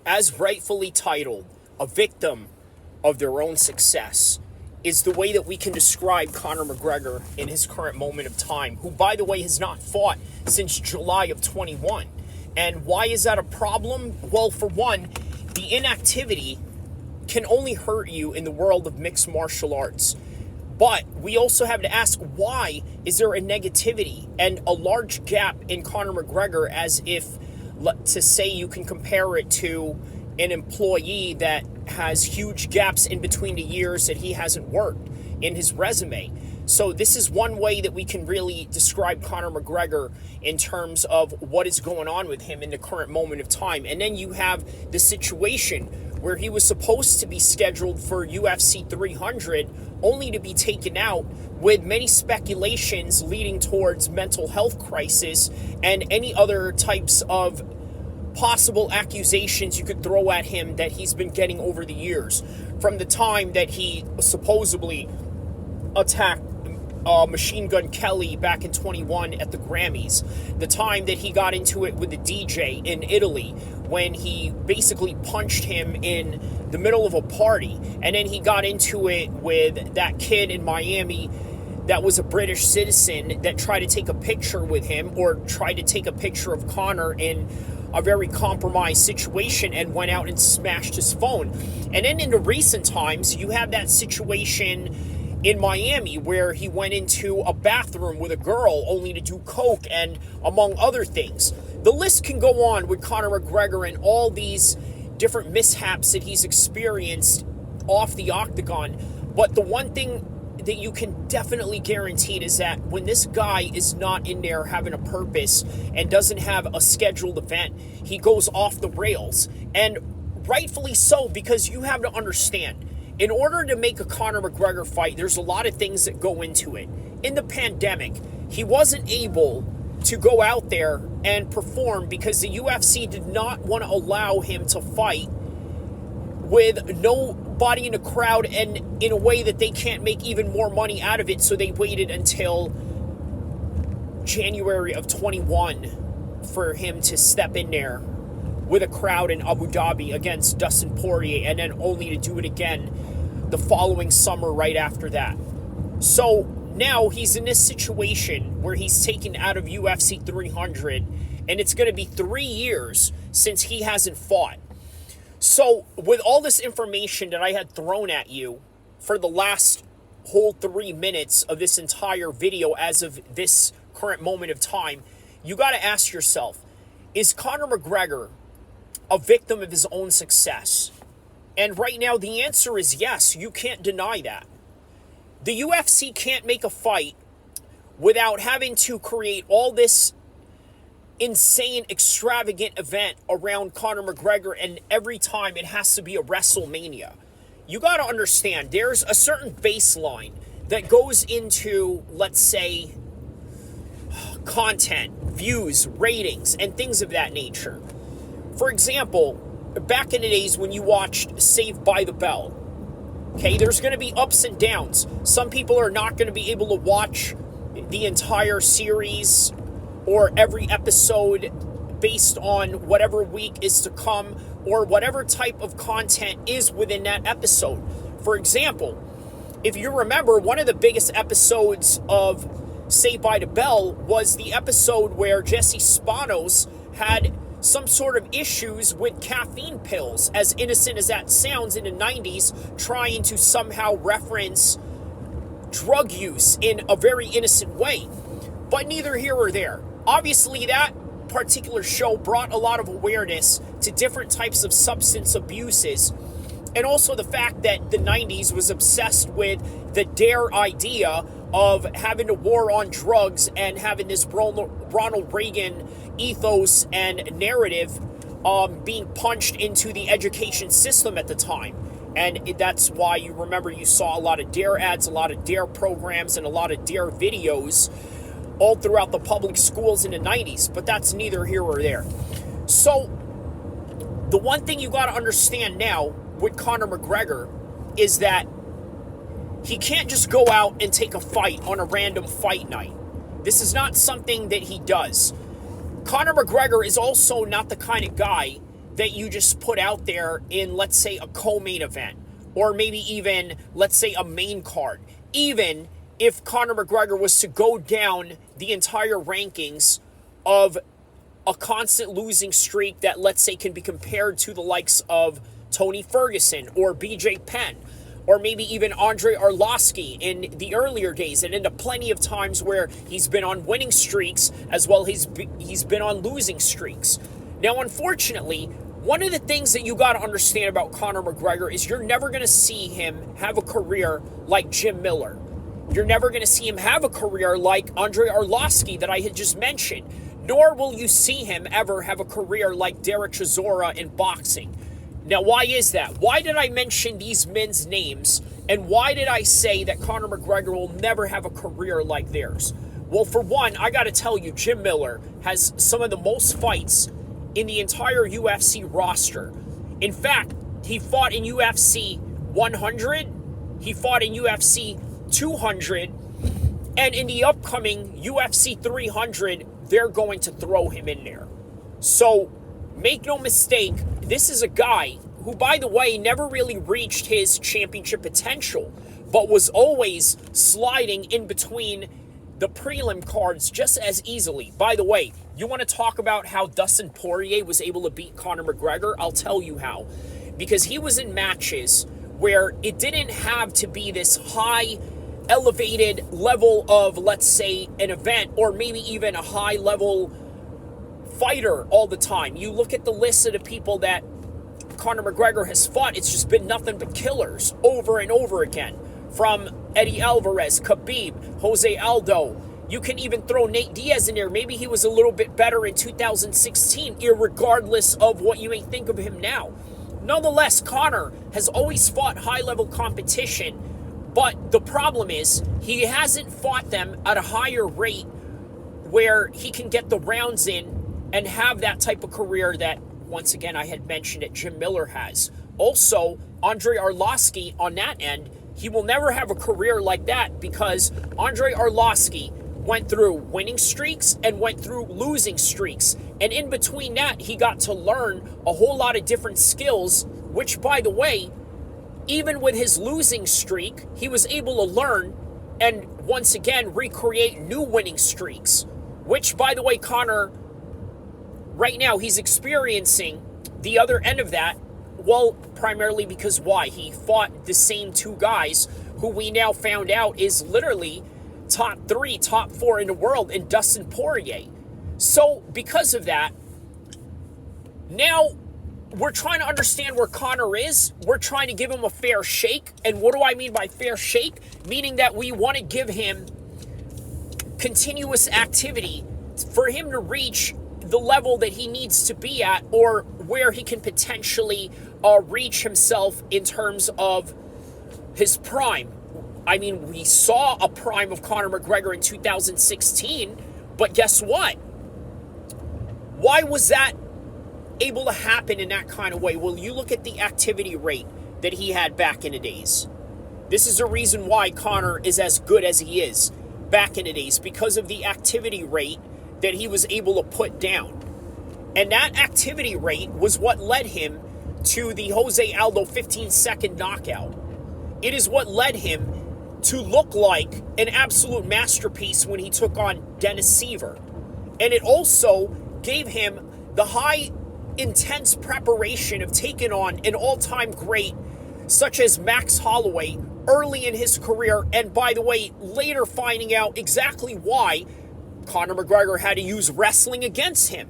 as rightfully titled, a victim of their own success, is the way that we can describe Conor McGregor in his current moment of time, who, by the way, has not fought since July of 21. And why is that a problem? Well, for one, the inactivity can only hurt you in the world of mixed martial arts. But we also have to ask, why is there a negativity and a large gap in Conor McGregor, as if to say you can compare it to an employee that has huge gaps in between the years that he hasn't worked in his resume. So this is one way that we can really describe Conor McGregor in terms of what is going on with him in the current moment of time. And then you have the situation where he was supposed to be scheduled for UFC 300, only to be taken out, with many speculations leading towards mental health crisis and any other types of possible accusations you could throw at him that he's been getting over the years. From the time that he supposedly attacked Machine Gun Kelly back in 21 at the Grammys, the time that he got into it with the DJ in Italy when he basically punched him in the middle of a party, and then he got into it with that kid in Miami that was a British citizen that tried to take a picture with him, or tried to take a picture of Conor in a very compromised situation, and went out and smashed his phone. And then in the recent times, you have that situation in Miami where he went into a bathroom with a girl only to do coke, and among other things. The list can go on with Conor McGregor and all these different mishaps that he's experienced off the octagon. But the one thing that you can definitely guarantee is that when this guy is not in there having a purpose and doesn't have a scheduled event, he goes off the rails. And rightfully so, because you have to understand, in order to make a Conor McGregor fight, there's a lot of things that go into it. In the pandemic, he wasn't able to go out there and perform because the UFC did not want to allow him to fight with nobody in the crowd and in a way that they can't make even more money out of it. So they waited until January of 21 for him to step in there with a crowd in Abu Dhabi against Dustin Poirier, and then only to do it again the following summer right after that. So now he's in this situation where he's taken out of UFC 300, and it's going to be 3 years since he hasn't fought. So with all this information that I had thrown at you for the last whole 3 minutes of this entire video as of this current moment of time, you got to ask yourself, is Conor McGregor a victim of his own success? And right now the answer is yes. You can't deny that. The UFC can't make a fight without having to create all this insane, extravagant event around Conor McGregor, and every time it has to be a WrestleMania. You got to understand, there's a certain baseline that goes into, let's say, content, views, ratings, and things of that nature. For example, back in the days when you watched Saved by the Bell, okay, there's going to be ups and downs. Some people are not going to be able to watch the entire series or every episode based on whatever week is to come or whatever type of content is within that episode. For example, if you remember, one of the biggest episodes of Saved by the Bell was the episode where Jesse Spanos had some sort of issues with caffeine pills, as innocent as that sounds in the 90s, trying to somehow reference drug use in a very innocent way. But neither here or there. Obviously, that particular show brought a lot of awareness to different types of substance abuses, and also the fact that the 90s was obsessed with the dare idea of having a war on drugs and having this Ronald Reagan ethos and narrative being punched into the education system at the time. And that's why you remember you saw a lot of dare ads, a lot of dare programs, and a lot of dare videos all throughout the public schools in the 90s. But that's neither here or there. So the one thing you got to understand now with Conor McGregor is that he can't just go out and take a fight on a random fight night. This is not something that he does. Conor McGregor is also not the kind of guy that you just put out there in, let's say, a co-main event, or maybe even, let's say, a main card. Even if Conor McGregor was to go down the entire rankings of a constant losing streak that, let's say, can be compared to the likes of Tony Ferguson or BJ Penn, or maybe even Andre Arlovski in the earlier days, and into plenty of times where he's been on winning streaks as well as he's been on losing streaks. Now, unfortunately, one of the things that you got to understand about Conor McGregor is you're never going to see him have a career like Jim Miller. You're never going to see him have a career like Andre Arlovski that I had just mentioned. Nor will you see him ever have a career like Derek Chisora in boxing. Now, why is that? Why did I mention these men's names? And why did I say that Conor McGregor will never have a career like theirs? Well, for one, I got to tell you, Jim Miller has some of the most fights in the entire UFC roster. In fact, he fought in UFC 100, he fought in UFC 200, and in the upcoming UFC 300, they're going to throw him in there. So, make no mistake, this is a guy who, by the way, never really reached his championship potential, but was always sliding in between the prelim cards just as easily. By the way, you want to talk about how Dustin Poirier was able to beat Conor McGregor? I'll tell you how. Because he was in matches where it didn't have to be this high elevated level of, let's say, an event, or maybe even a high level fighter all the time. You look at the list of the people that Conor McGregor has fought, it's just been nothing but killers over and over again. From Eddie Alvarez, Khabib, Jose Aldo. You can even throw Nate Diaz in there. Maybe he was a little bit better in 2016, irregardless of what you may think of him now. Nonetheless, Conor has always fought high-level competition, but the problem is he hasn't fought them at a higher rate where he can get the rounds in and have that type of career that, once again, I had mentioned that Jim Miller has. Also, Andre Arlovski on that end, he will never have a career like that because Andre Arlovski went through winning streaks and went through losing streaks. And in between that, he got to learn a whole lot of different skills, which, by the way, even with his losing streak, he was able to learn and, once again, recreate new winning streaks, which, by the way, Conor, right now, he's experiencing the other end of that. Well, primarily because why? He fought the same two guys who we now found out is literally top 3, top 4 in the world in Dustin Poirier. So, because of that, now we're trying to understand where Conor is. We're trying to give him a fair shake. And what do I mean by fair shake? Meaning that we want to give him continuous activity for him to reach the level that he needs to be at, or where he can potentially reach himself in terms of his prime. I mean, we saw a prime of Conor McGregor in 2016, but guess what? Why was that able to happen in that kind of way? Well, you look at the activity rate that he had back in the days. This is the reason why Conor is as good as he is back in the days, because of the activity rate that he was able to put down. And that activity rate was what led him to the Jose Aldo 15-second knockout. It is what led him to look like an absolute masterpiece when he took on Dennis Siver. And it also gave him the high, intense preparation of taking on an all-time great such as Max Holloway early in his career, and by the way, later finding out exactly why Conor McGregor had to use wrestling against him.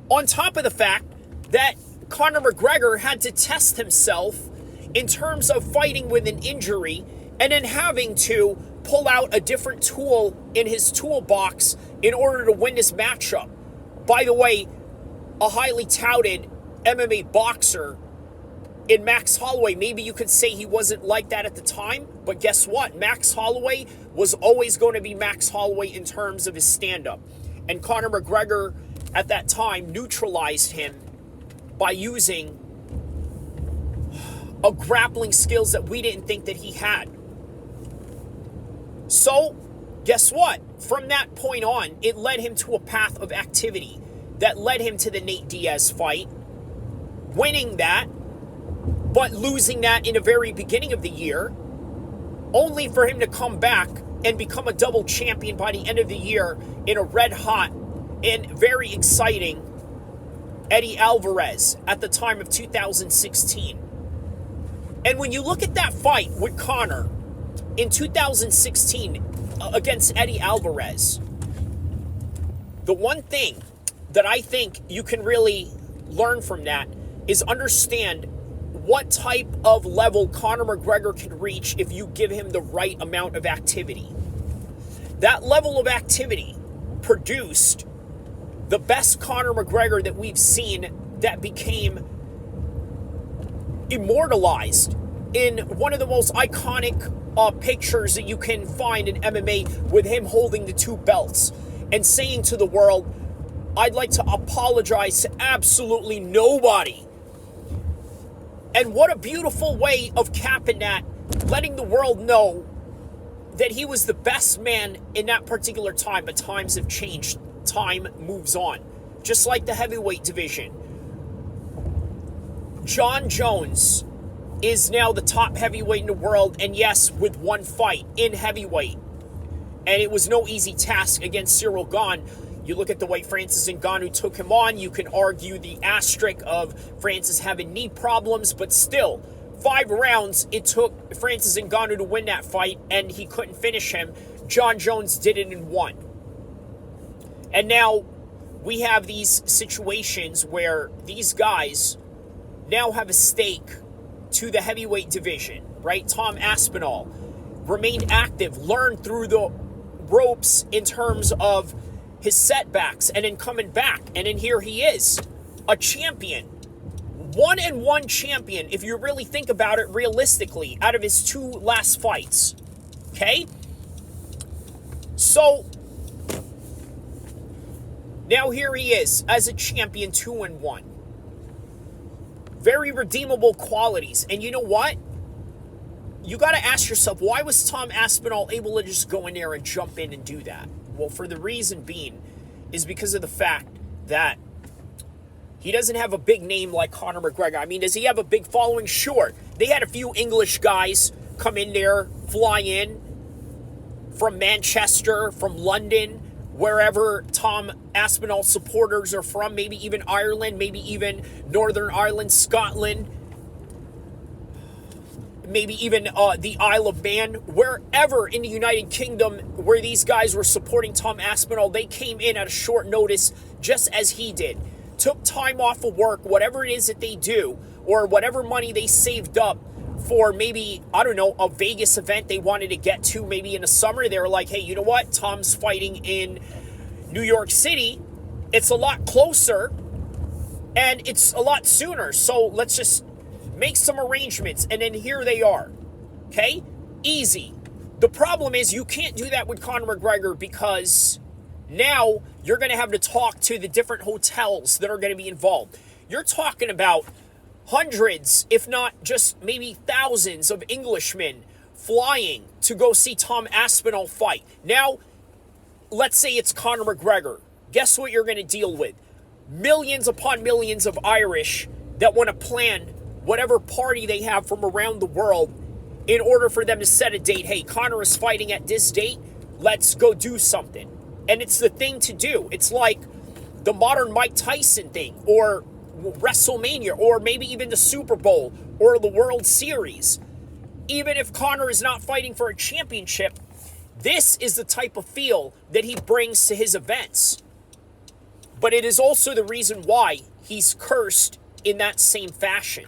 On top of the fact that Conor McGregor had to test himself in terms of fighting with an injury and then having to pull out a different tool in his toolbox in order to win this matchup. By the way, a highly touted MMA boxer in Max Holloway. Maybe you could say he wasn't like that at the time, but guess what? Max Holloway was always going to be Max Holloway in terms of his stand-up. And Conor McGregor at that time neutralized him by using a grappling skills that we didn't think that he had. So, guess what? From that point on, it led him to a path of activity that led him to the Nate Diaz fight, winning that, but losing that in the very beginning of the year, only for him to come back and become a double champion by the end of the year in a red hot and very exciting Eddie Alvarez at the time of 2016. And when you look at that fight with Conor in 2016 against Eddie Alvarez, the one thing that I think you can really learn from that is understand what type of level Conor McGregor can reach if you give him the right amount of activity. That level of activity produced the best Conor McGregor that we've seen, that became immortalized in one of the most iconic pictures that you can find in MMA, with him holding the two belts and saying to the world, I'd like to apologize to absolutely nobody. And what a beautiful way of capping that, letting the world know that he was the best man in that particular time. But times have changed. Time moves on. Just like the heavyweight division. John Jones is now the top heavyweight in the world, and yes, with one fight in heavyweight. And it was no easy task against Cyril Gane. You look at the way Francis Ngannou took him on, you can argue the asterisk of Francis having knee problems, but still, 5 rounds it took Francis Ngannou to win that fight, and he couldn't finish him. John Jones did it in 1. And now we have these situations where these guys now have a stake to the heavyweight division, right? Tom Aspinall remained active, learned through the ropes in terms of his setbacks, and then coming back. And then here he is, a champion. 1-1 champion, if you really think about it realistically, out of his 2 last fights. Okay? So, now here he is as a champion, 2-1. Very redeemable qualities. And you know what? You got to ask yourself, why was Tom Aspinall able to just go in there and jump in and do that? Well, for the reason being is because of the fact that he doesn't have a big name like Conor McGregor. I mean, does he have a big following? Sure. They had a few English guys come in there, fly in from Manchester, from London, wherever Tom Aspinall supporters are from, maybe even Ireland, maybe even Northern Ireland, Scotland, maybe even the Isle of Man, wherever in the United Kingdom where these guys were supporting Tom Aspinall, they came in at a short notice just as he did. Took time off of work, whatever it is that they do, or whatever money they saved up for maybe, I don't know, a Vegas event they wanted to get to maybe in the summer. They were like, hey, you know what? Tom's fighting in New York City. It's a lot closer and it's a lot sooner. So let's just make some arrangements. And then here they are. Okay? Easy. The problem is you can't do that with Conor McGregor, because now you're going to have to talk to the different hotels that are going to be involved. You're talking about hundreds, if not just maybe thousands of Englishmen flying to go see Tom Aspinall fight. Now, let's say it's Conor McGregor. Guess what you're going to deal with? Millions upon millions of Irish that want to plan whatever party they have from around the world in order for them to set a date. Hey, Conor is fighting at this date. Let's go do something. And it's the thing to do. It's like the modern Mike Tyson thing, or WrestleMania, or maybe even the Super Bowl, or the World Series. Even if Conor is not fighting for a championship, this is the type of feel that he brings to his events. But it is also the reason why he's cursed in that same fashion.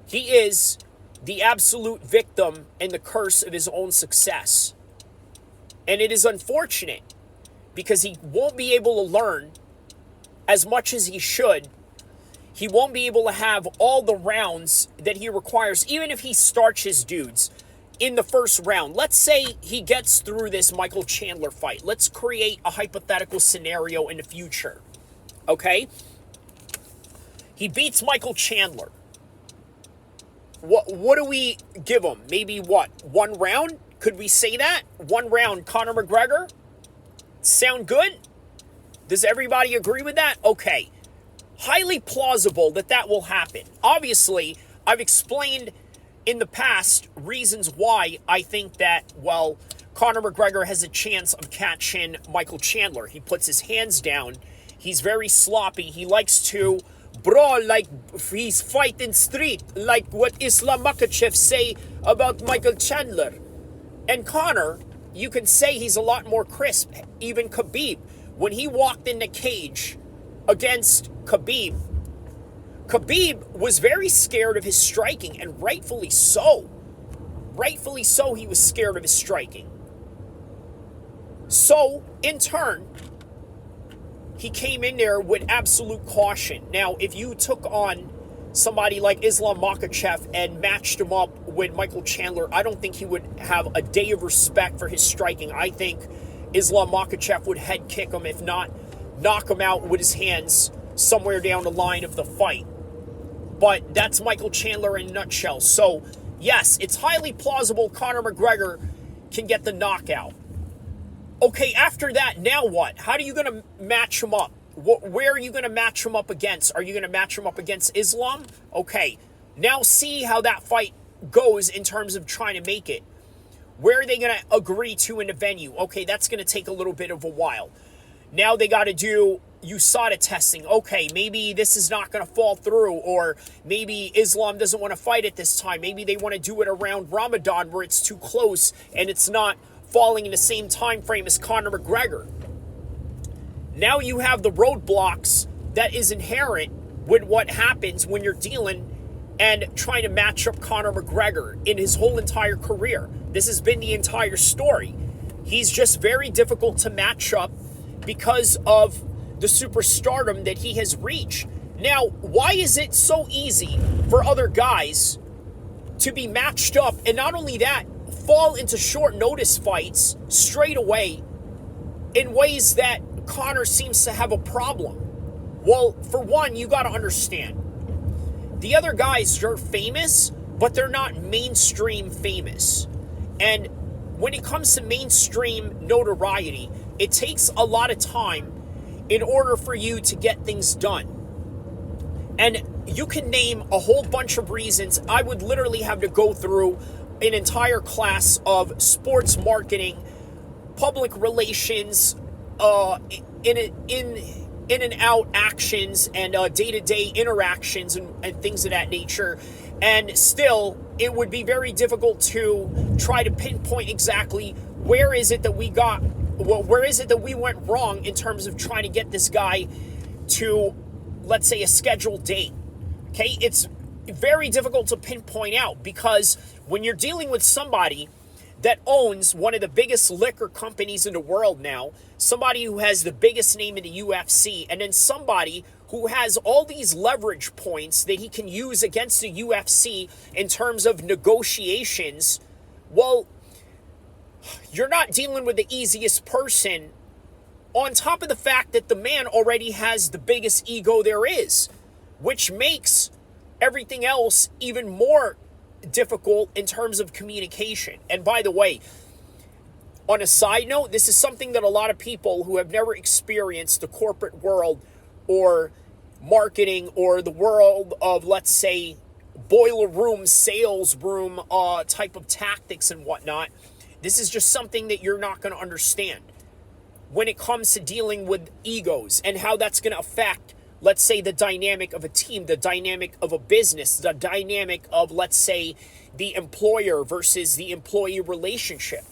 He is the absolute victim and the curse of his own success. And it is unfortunate, because he won't be able to learn as much as he should. He won't be able to have all the rounds that he requires, even if he starts his dudes in the first round. Let's say he gets through this Michael Chandler fight. Let's create a hypothetical scenario in the future. Okay? He beats Michael Chandler. What do we give him? Maybe what? 1 round? Could we say that? 1 round Conor McGregor? Sound good? Does everybody agree with that? Okay. highly plausible that that will happen. Obviously, I've explained in the past reasons why I think that, well, Conor McGregor has a chance of catching Michael Chandler. He puts his hands down. He's very sloppy. He likes to brawl like he's fighting street, like what Islam Makhachev say about Michael Chandler. And Conor, you can say he's a lot more crisp. Even Khabib, when he walked in the cage against Khabib was very scared of his striking, and rightfully so. Rightfully so, he was scared of his striking. So, in turn, he came in there with absolute caution. Now, if you took on somebody like Islam Makhachev and matched him up with Michael Chandler, I don't think he would have a day of respect for his striking. I think Islam Makhachev would head kick him, if not knock him out with his hands somewhere down the line of the fight. But that's Michael Chandler in a nutshell. So, yes, it's highly plausible Conor McGregor can get the knockout. Okay, after that, now what? How are you going to match him up? Where are you going to match him up against? Are you going to match him up against Islam? Okay, now see how that fight goes in terms of trying to make it. Where are they going to agree to in the venue? Okay, that's going to take a little bit of a while. Now they got to do USADA testing. Okay, maybe this is not going to fall through, or maybe Islam doesn't want to fight at this time. Maybe they want to do it around Ramadan where it's too close and it's not falling in the same time frame as Conor McGregor. Now you have the roadblocks that is inherent with what happens when you're dealing and trying to match up Conor McGregor in his whole entire career. This has been the entire story. He's just very difficult to match up because of the superstardom that he has reached. Now, why is it so easy for other guys to be matched up, and not only that, fall into short notice fights straight away in ways that Conor seems to have a problem? Well, for one, you got to understand, the other guys are famous, but they're not mainstream famous. And when it comes to mainstream notoriety, it takes a lot of time in order for you to get things done. And you can name a whole bunch of reasons. I would literally have to go through an entire class of sports marketing, public relations, in and out actions, and day-to-day interactions and things of that nature. And still, it would be very difficult to try to pinpoint exactly where is it that we went wrong in terms of trying to get this guy to, let's say, a scheduled date. Okay, it's very difficult to pinpoint out, because when you're dealing with somebody that owns one of the biggest liquor companies in the world now, somebody who has the biggest name in the UFC, and then somebody who has all these leverage points that he can use against the UFC in terms of negotiations, well, you're not dealing with the easiest person, on top of the fact that the man already has the biggest ego there is, which makes everything else even more difficult in terms of communication. And by the way, on a side note, this is something that a lot of people who have never experienced the corporate world or marketing or the world of, let's say, boiler room, sales room type of tactics and whatnot, this is just something that you're not going to understand when it comes to dealing with egos and how that's going to affect, let's say, the dynamic of a team, the dynamic of a business, the dynamic of, let's say, the employer versus the employee relationship.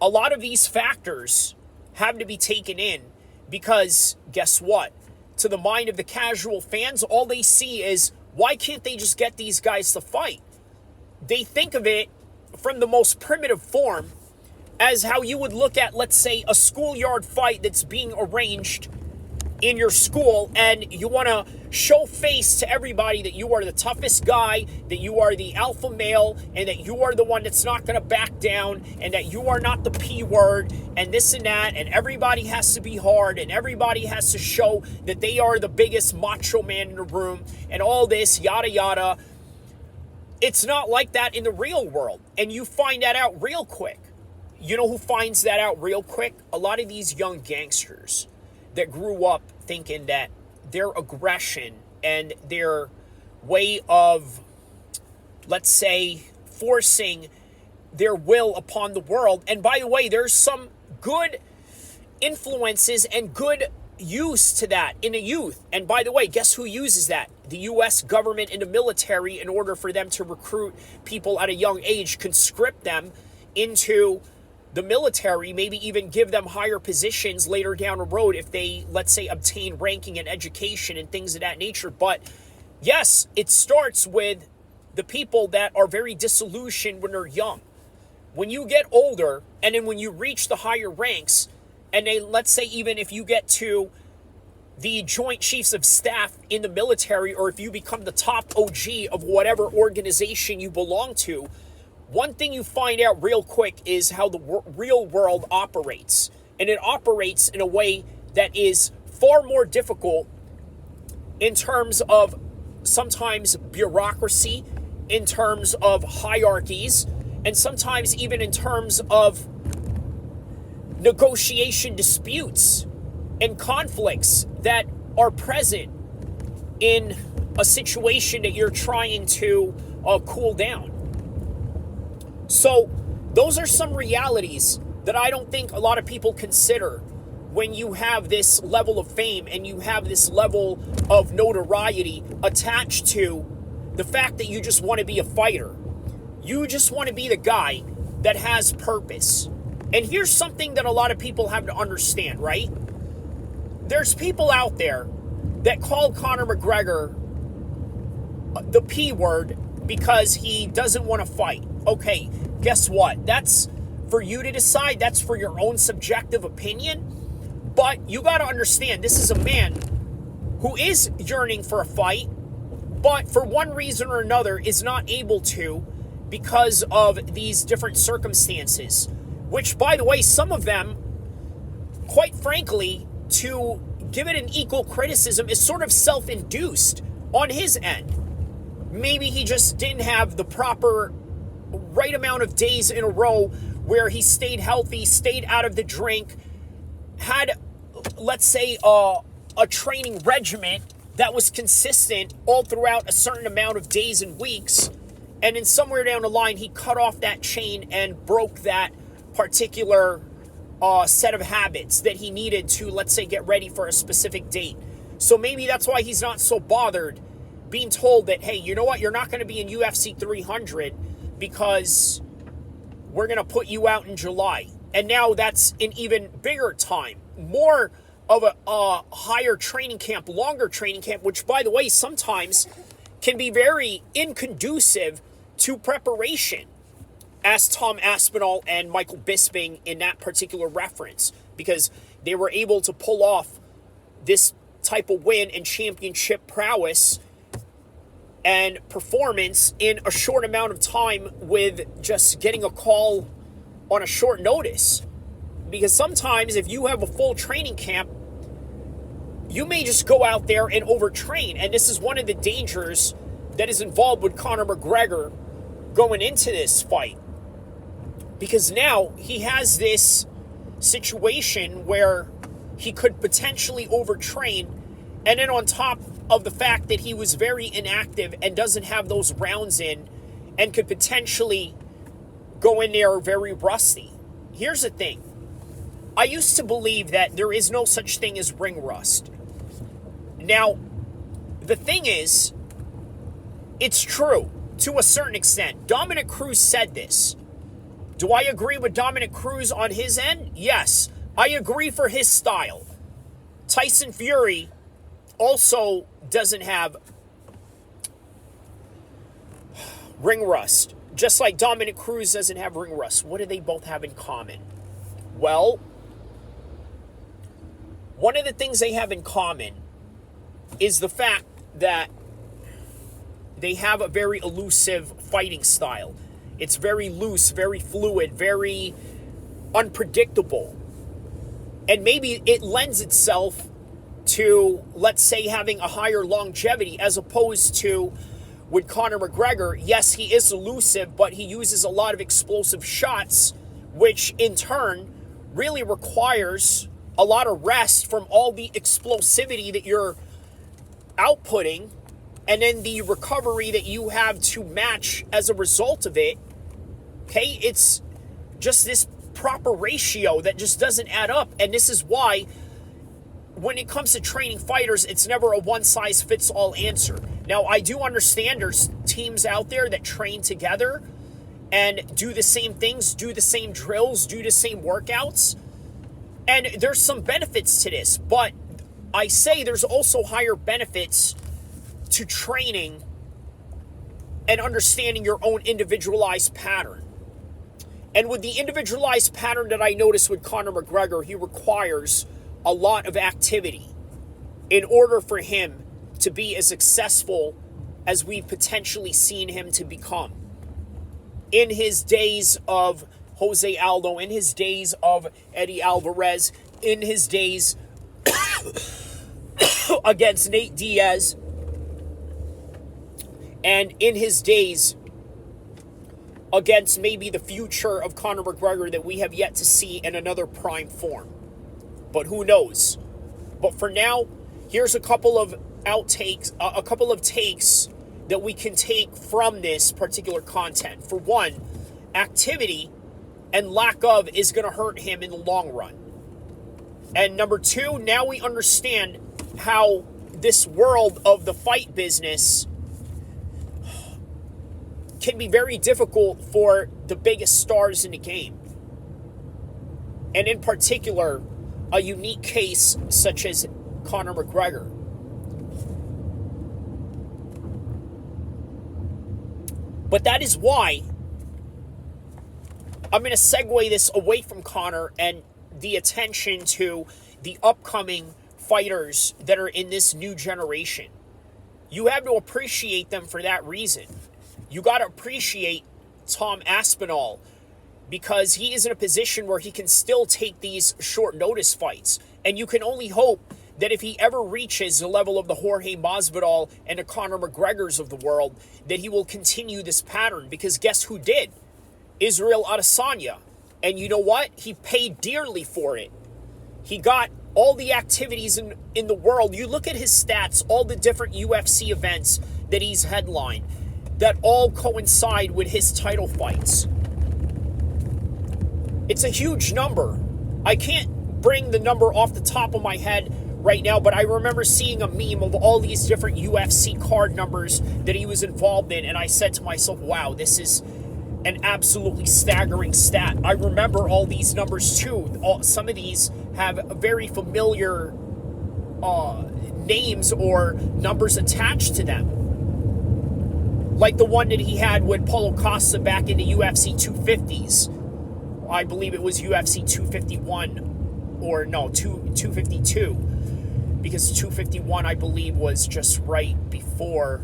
A lot of these factors have to be taken in, because guess what? To the mind of the casual fans, all they see is, why can't they just get these guys to fight? They think of it from the most primitive form as how you would look at, let's say, a schoolyard fight that's being arranged in your school, and you want to show face to everybody that you are the toughest guy, that you are the alpha male, and that you are the one that's not going to back down, and that you are not the P word, and this and that, and everybody has to be hard, and everybody has to show that they are the biggest macho man in the room, and all this, yada yada. It's not like that in the real world, and you find that out real quick. You know who finds that out real quick? A lot of these young gangsters that grew up thinking that their aggression and their way of, let's say, forcing their will upon the world. And by the way, there's some good influences and good use to that in the youth. And by the way, guess who uses that? The U.S. government and the military, in order for them to recruit people at a young age, conscript them into the military, maybe even give them higher positions later down the road if they, let's say, obtain ranking and education and things of that nature. But yes, it starts with the people that are very disillusioned when they're young. When you get older, and then when you reach the higher ranks, and they, let's say, even if you get to the Joint Chiefs of Staff in the military, or if you become the top OG of whatever organization you belong to, one thing you find out real quick is how the real world operates. And it operates in a way that is far more difficult in terms of sometimes bureaucracy, in terms of hierarchies, and sometimes even in terms of negotiation disputes and conflicts that are present in a situation that you're trying to cool down. So those are some realities that I don't think a lot of people consider when you have this level of fame and you have this level of notoriety attached to the fact that you just want to be a fighter. You just want to be the guy that has purpose. And here's something that a lot of people have to understand, right? There's people out there that call Conor McGregor the P word because he doesn't want to fight. Okay, guess what? That's for you to decide. That's for your own subjective opinion. But you got to understand, this is a man who is yearning for a fight, but for one reason or another is not able to because of these different circumstances. Which, by the way, some of them, quite frankly, to give it an equal criticism, is sort of self-induced on his end. Maybe he just didn't have the proper right amount of days in a row where he stayed healthy, stayed out of the drink, had, let's say, a training regimen that was consistent all throughout a certain amount of days and weeks. And then somewhere down the line, he cut off that chain and broke that particular set of habits that he needed to, let's say, get ready for a specific date. So maybe that's why he's not so bothered being told that, hey, you know what, you're not going to be in UFC 300 because we're going to put you out in July. And now that's an even bigger time, more of a higher training camp, longer training camp, which, by the way, sometimes can be very inconducive to preparation, as Tom Aspinall and Michael Bisping in that particular reference, because they were able to pull off this type of win and championship prowess and performance in a short amount of time with just getting a call on a short notice. Because sometimes if you have a full training camp, you may just go out there and overtrain. And this is one of the dangers that is involved with Conor McGregor going into this fight. Because now he has this situation where he could potentially overtrain, and then on top of the fact that he was very inactive and doesn't have those rounds in and could potentially go in there very rusty. Here's the thing. I used to believe that there is no such thing as ring rust. Now, the thing is, it's true to a certain extent. Dominic Cruz said this. Do I agree with Dominic Cruz on his end? Yes. I agree for his style. Tyson Fury also doesn't have ring rust, just like Dominic Cruz doesn't have ring rust. What do they both have in common? Well, one of the things they have in common is the fact that they have a very elusive fighting style. It's very loose, very fluid, very unpredictable. And maybe it lends itself to, let's say, having a higher longevity as opposed to with Conor McGregor. Yes, he is elusive, but he uses a lot of explosive shots, which in turn really requires a lot of rest from all the explosivity that you're outputting and then the recovery that you have to match as a result of it, okay, it's just this proper ratio that just doesn't add up. And this is why when it comes to training fighters, it's never a one-size-fits-all answer. Now, I do understand there's teams out there that train together and do the same things, do the same drills, do the same workouts, and there's some benefits to this, but I say there's also higher benefits to training and understanding your own individualized pattern. And with the individualized pattern that I noticed with Conor McGregor, he requires a lot of activity in order for him to be as successful as we've potentially seen him to become. In his days of Jose Aldo, in his days of Eddie Alvarez, in his days against Nate Diaz, and in his days against maybe the future of Conor McGregor that we have yet to see in another prime form. But who knows? But for now, here's a couple of outtakes, a couple of takes that we can take from this particular content. For one, activity and lack of is going to hurt him in the long run. And number two, now we understand how this world of the fight business can be very difficult for the biggest stars in the game. And in particular, a unique case such as Conor McGregor. But that is why I'm going to segue this away from Conor and the attention to the upcoming fighters that are in this new generation. You have to appreciate them for that reason. You got to appreciate Tom Aspinall because he is in a position where he can still take these short notice fights. And you can only hope that if he ever reaches the level of the Jorge Masvidal and the Conor McGregors of the world, that he will continue this pattern. Because guess who did? Israel Adesanya. And you know what? He paid dearly for it. He got all the activities in the world. You look at his stats, all the different UFC events that he's headlined, that all coincide with his title fights. It's a huge number. I can't bring the number off the top of my head right now, but I remember seeing a meme of all these different UFC card numbers that he was involved in, and I said to myself, wow, this is an absolutely staggering stat. I remember all these numbers too. Some of these have very familiar names or numbers attached to them. Like the one that he had with Paulo Costa back in the UFC 250s. I believe it was UFC 251 or no, 252. Because 251, I believe, was just right before,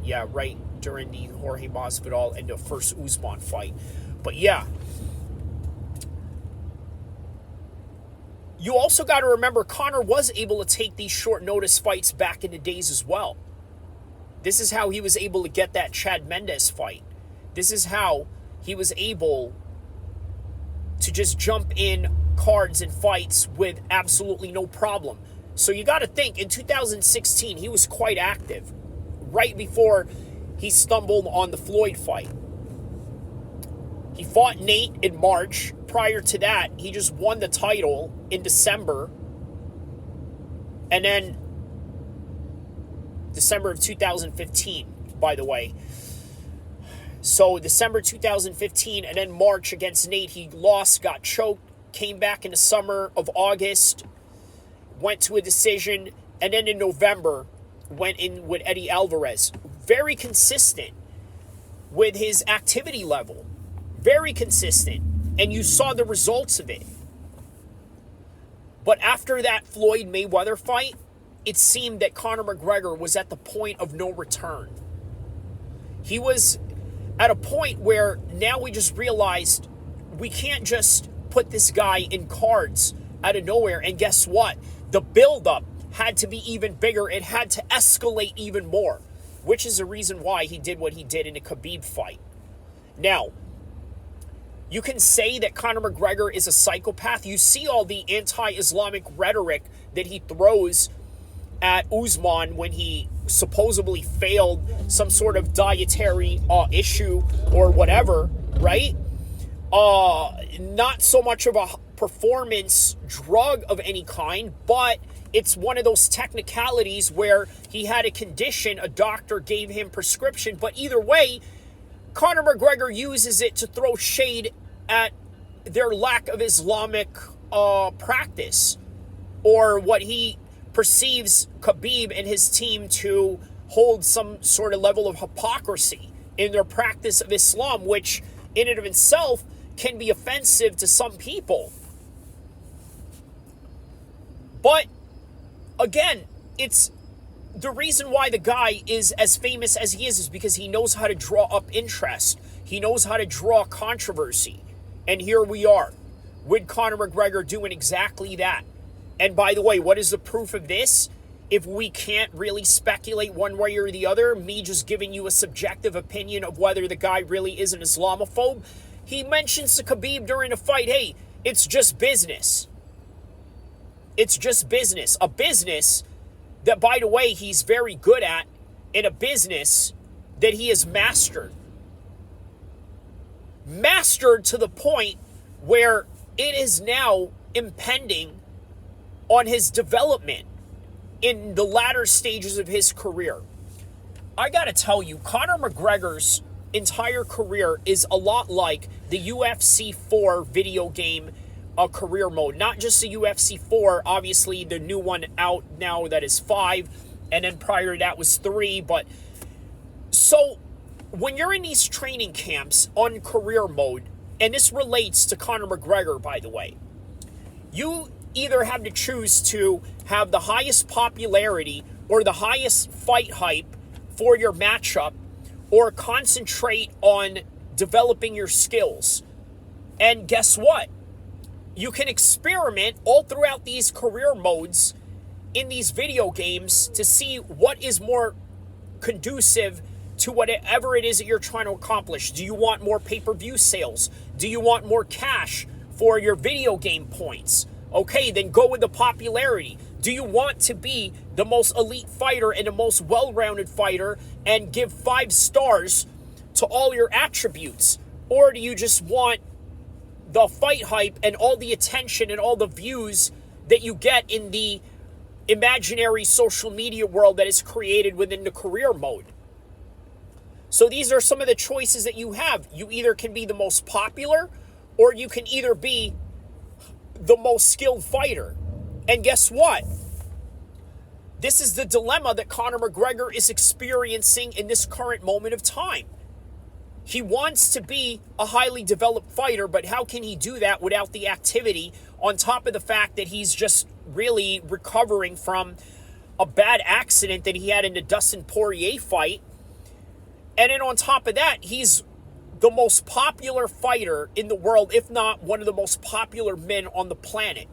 right during the Jorge Masvidal and the first Usman fight. But yeah. You also got to remember Conor was able to take these short notice fights back in the days as well. This is how he was able to get that Chad Mendes fight. This is how he was able to just jump in cards and fights with absolutely no problem. So you got to think, in 2016, he was quite active. Right before he stumbled on the Floyd fight. He fought Nate in March. Prior to that, he just won the title in December. And then December of 2015, by the way. So December 2015 and then March against Nate, he lost, got choked, came back in the summer of August, went to a decision, and then in November went in with Eddie Alvarez. Very consistent with his activity level. Very consistent. And you saw the results of it. But after that Floyd Mayweather fight, it seemed that Conor McGregor was at the point of no return. He was at a point where now we just realized we can't just put this guy in cards out of nowhere. And guess what? The buildup had to be even bigger. It had to escalate even more, which is the reason why he did what he did in the Khabib fight. Now, you can say that Conor McGregor is a psychopath. You see all the anti-Islamic rhetoric that he throws at Usman when he supposedly failed some sort of dietary issue or whatever, right? Not so much of a performance drug of any kind, but it's one of those technicalities where he had a condition, a doctor gave him prescription, but either way, Conor McGregor uses it to throw shade at their lack of Islamic practice, or what he perceives Khabib and his team to hold some sort of level of hypocrisy in their practice of Islam, which in and of itself can be offensive to some people. But again, it's the reason why the guy is as famous as he is because he knows how to draw up interest. He knows how to draw controversy. And here we are with Conor McGregor doing exactly that. And by the way, what is the proof of this? If we can't really speculate one way or the other, me just giving you a subjective opinion of whether the guy really is an Islamophobe, he mentions to Khabib during a fight, hey, it's just business. It's just business. A business that, by the way, he's very good at, in a business that he has mastered. Mastered to the point where it is now impending on his development in the latter stages of his career. I gotta tell you, Conor McGregor's entire career is a lot like the UFC 4 video game career mode. Not just the UFC 4, obviously the new one out now that is 5, and then prior to that was 3. But so when you're in these training camps on career mode, and this relates to Conor McGregor, by the way, you either have to choose to have the highest popularity or the highest fight hype for your matchup, or concentrate on developing your skills. And guess what? You can experiment all throughout these career modes in these video games to see what is more conducive to whatever it is that you're trying to accomplish. Do you want more pay-per-view sales? Do you want more cash for your video game points? Okay, then go with the popularity. Do you want to be the most elite fighter and the most well-rounded fighter and give 5 stars to all your attributes? Or do you just want the fight hype and all the attention and all the views that you get in the imaginary social media world that is created within the career mode? So these are some of the choices that you have. You either can be the most popular, or you can either be the most skilled fighter. And guess what? This is the dilemma that Conor McGregor is experiencing in this current moment of time. He wants to be a highly developed fighter, but how can he do that without the activity, on top of the fact that he's just really recovering from a bad accident that he had in the Dustin Poirier fight? And then on top of that, he's the most popular fighter in the world, if not one of the most popular men on the planet.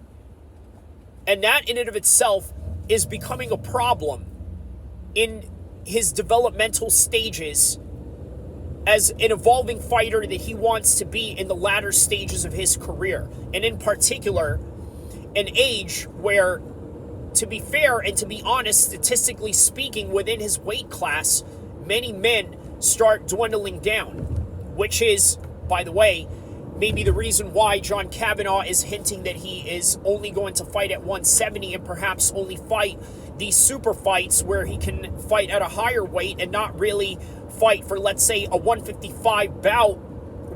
And that in and of itself is becoming a problem in his developmental stages as an evolving fighter that he wants to be in the latter stages of his career. And in particular, an age where, to be fair and to be honest, statistically speaking, within his weight class, many men start dwindling down, which is, by the way, maybe the reason why John Kavanaugh is hinting that he is only going to fight at 170 and perhaps only fight these super fights where he can fight at a higher weight and not really fight for, let's say, a 155 bout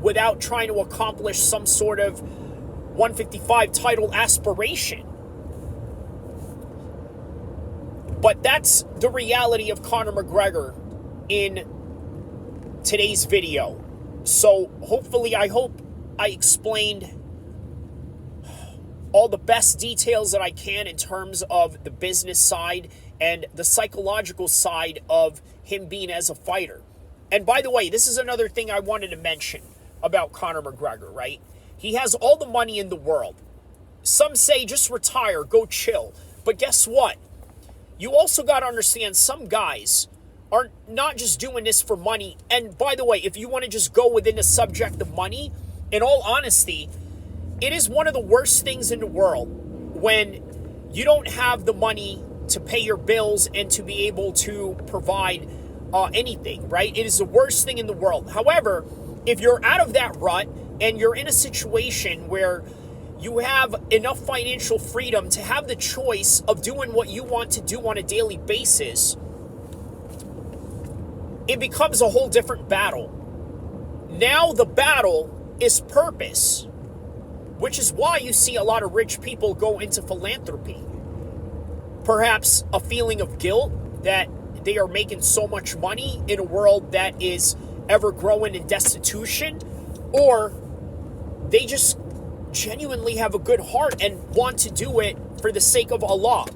without trying to accomplish some sort of 155 title aspiration. But that's the reality of Conor McGregor in today's video. So hopefully, I hope I explained all the best details that I can in terms of the business side and the psychological side of him being as a fighter. And by the way, this is another thing I wanted to mention about Conor McGregor, right? He has all the money in the world. Some say just retire, go chill. But guess what? You also got to understand some guys are not just doing this for money. And by the way, if you want to just go within the subject of money, in all honesty, it is one of the worst things in the world when you don't have the money to pay your bills and to be able to provide anything, right? It is the worst thing in the world. However, if you're out of that rut and you're in a situation where you have enough financial freedom to have the choice of doing what you want to do on a daily basis, it becomes a whole different battle. Now the battle is purpose, which is why you see a lot of rich people go into philanthropy. Perhaps a feeling of guilt that they are making so much money in a world that is ever growing in destitution, or they just genuinely have a good heart and want to do it for the sake of Allah.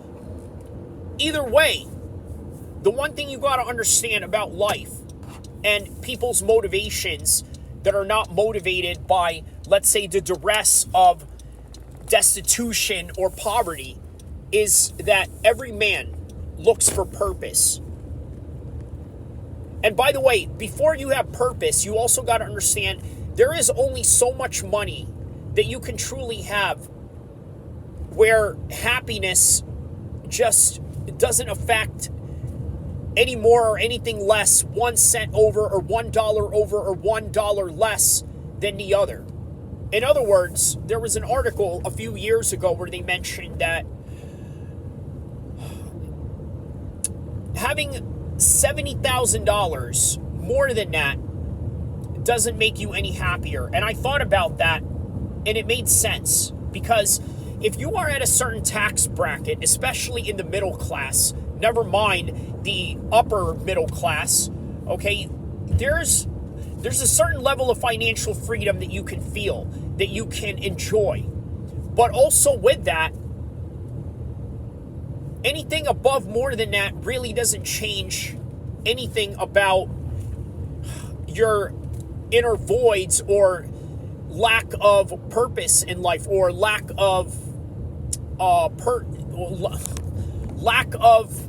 Either way, the one thing you got to understand about life and people's motivations that are not motivated by, let's say, the duress of destitution or poverty is that every man looks for purpose. And by the way, before you have purpose, you also got to understand there is only so much money that you can truly have where happiness just doesn't affect any more or anything less 1 cent over or $1 over or $1 less than the other. In other words, there was an article a few years ago where they mentioned that having $70,000 more than that doesn't make you any happier. And I thought about that, and it made sense, because if you are at a certain tax bracket, especially in the middle class, never mind the upper middle class, okay, there's a certain level of financial freedom that you can feel, that you can enjoy. But also with that, anything above more than that really doesn't change anything about your inner voids or lack of purpose in life, or lack of lack of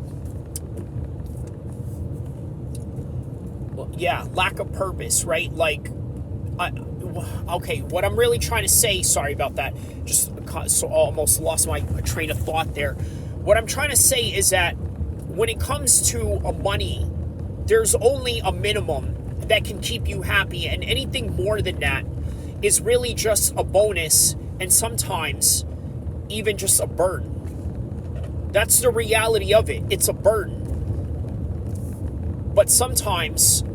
purpose, right? Like, okay, what I'm really trying to say, sorry about that, just so almost lost my train of thought there. What I'm trying to say is that when it comes to money, there's only a minimum that can keep you happy, and anything more than that is really just a bonus, and sometimes even just a burden. That's the reality of it. It's a burden. But sometimes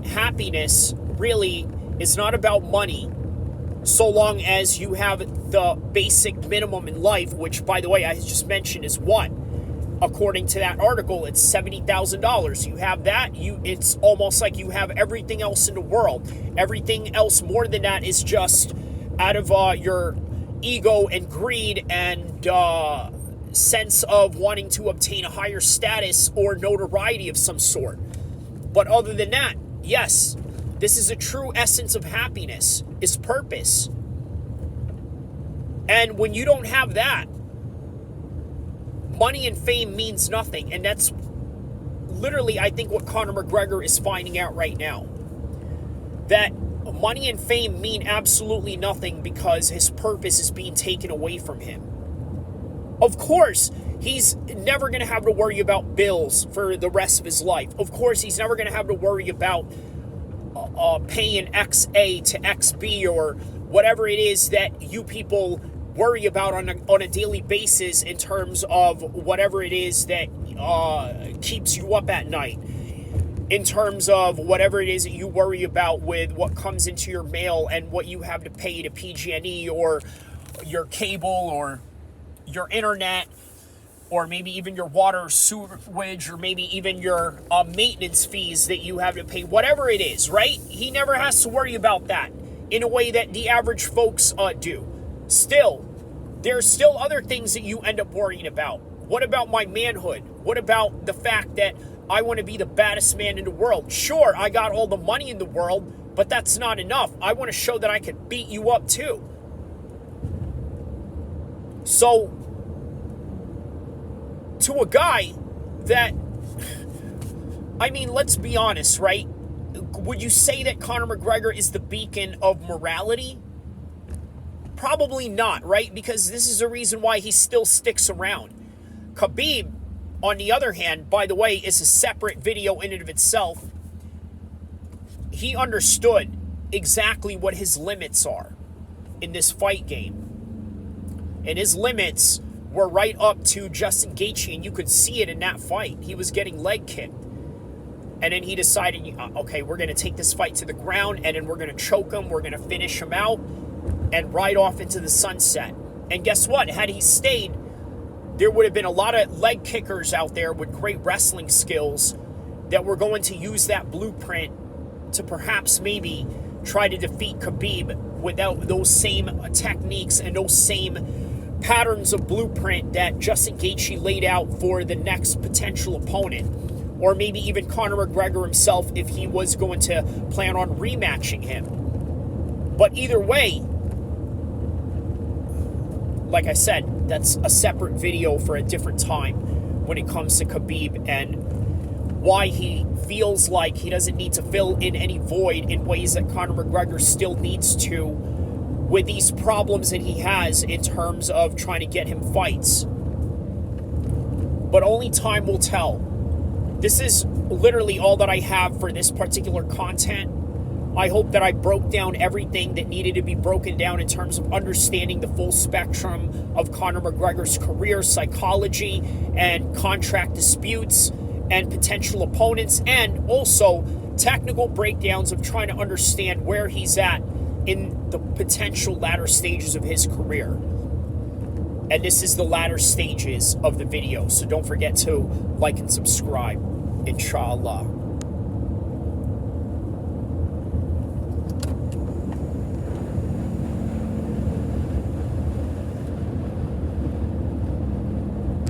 happiness really is not about money, so long as you have the basic minimum in life, which, by the way, I just mentioned is what? According to that article, it's $70,000. You have that, it's almost like you have everything else in the world. Everything else more than that is just out of your ego and greed and sense of wanting to obtain a higher status or notoriety of some sort. But other than that, yes, this is a true essence of happiness, is purpose. And when you don't have that, money and fame means nothing. And that's literally, I think, what Conor McGregor is finding out right now. That money and fame mean absolutely nothing because his purpose is being taken away from him. Of course, he's never going to have to worry about bills for the rest of his life. Of course, he's never going to have to worry about paying XA to XB or whatever it is that you people worry about on a daily basis in terms of whatever it is that keeps you up at night, in terms of whatever it is that you worry about with what comes into your mail and what you have to pay to PG&E or your cable or your internet, or maybe even your water, sewage, or maybe even your maintenance fees that you have to pay, whatever it is, right? He never has to worry about that in a way that the average folks do. Still, there's still other things that you end up worrying about. What about my manhood? What about the fact that I want to be the baddest man in the world? Sure, I got all the money in the world, but that's not enough. I want to show that I can beat you up too. So, to a guy that, I mean, let's be honest, right? Would you say that Conor McGregor is the beacon of morality? Probably not, right? Because this is the reason why he still sticks around. Khabib on the other hand, by the way, is a separate video in and of itself. He understood exactly what his limits are in this fight game. And his limits were right up to Justin Gaethje, and you could see it in that fight. He was getting leg kicked. And then he decided, okay, we're going to take this fight to the ground, and then we're going to choke him, we're going to finish him out, and ride off into the sunset. And guess what? Had he stayed, there would have been a lot of leg kickers out there with great wrestling skills that were going to use that blueprint to perhaps maybe try to defeat Khabib without those same techniques and those same patterns of blueprint that Justin Gaethje laid out for the next potential opponent. Or maybe even Conor McGregor himself if he was going to plan on rematching him. But either way, like I said, that's a separate video for a different time when it comes to Khabib and why he feels like he doesn't need to fill in any void in ways that Conor McGregor still needs to with these problems that he has in terms of trying to get him fights. But only time will tell. This is literally all that I have for this particular content. I hope that I broke down everything that needed to be broken down in terms of understanding the full spectrum of Conor McGregor's career, psychology, and contract disputes, and potential opponents, and also technical breakdowns of trying to understand where he's at in the potential latter stages of his career. And this is the latter stages of the video, so don't forget to like and subscribe, inshallah.